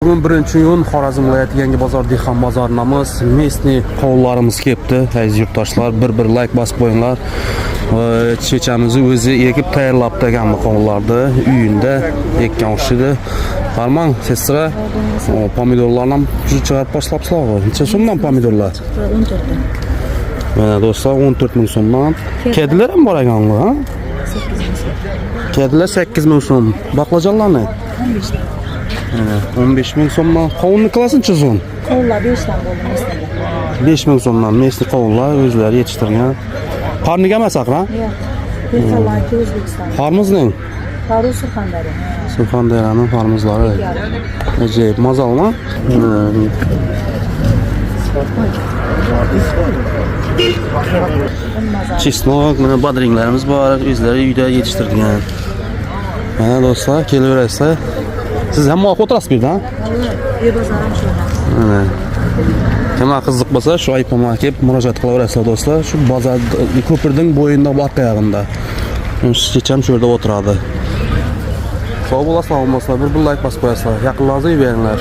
Bugün 1-iyun Xorazm viloyati Yangi bozor dehqon bozorinamiz. Mesni qovullarimiz kelibdi. Aziz yurtdoshlar, bir like bosib qo'yinglar. Chechamizni o'zi ekib tayyorlabdi ekan bu qovullarni. Uyinda ekkan o'xshaydi. Farmon, sestra, pomidorlarni ham chiqarib boshlabsizlar. Necha so'mdan pomidorlar? 14 dan. Mana do'stlar, 14 ming so'mdan. Kedilar ham bor ekan, ha? 8 ming so'm. Kedilar 8 ming so'm. Baqlajonlarni 15 dan. 15 ming so'mdan. Qovunni klasinchi zo'n? Qovullar 5 dan bo'ldi mesnada. 5 ming so'mdan mesli qovunlar o'zlari yetishtirgan. Qarniga emas aqra? Yo'q. Betalaki O'zbekiston. Farmizning Farruh Surxondaryo. Surxondaryoning farmizlari. Ajoyib mazalmi? Chesnok, mana badringlarimiz bor, o'zlari uyda yetishtirgan. Mana do'stlar, kelaverasizlar. Siz ham o'tirasiz bu yerda? Bozor ham shu. Mana. Kim qiziq bo'lsa, shu aytmama kelib murojaat qilaverasizlar do'stlar. Shu bozor ko'pirning bo'yinda orqa yog'ida. Checham shu yerda o'tiradi. Sog' bo'lasizlar, bir like bosib qo'yasizlar. Yaqinlaringizga beringlar.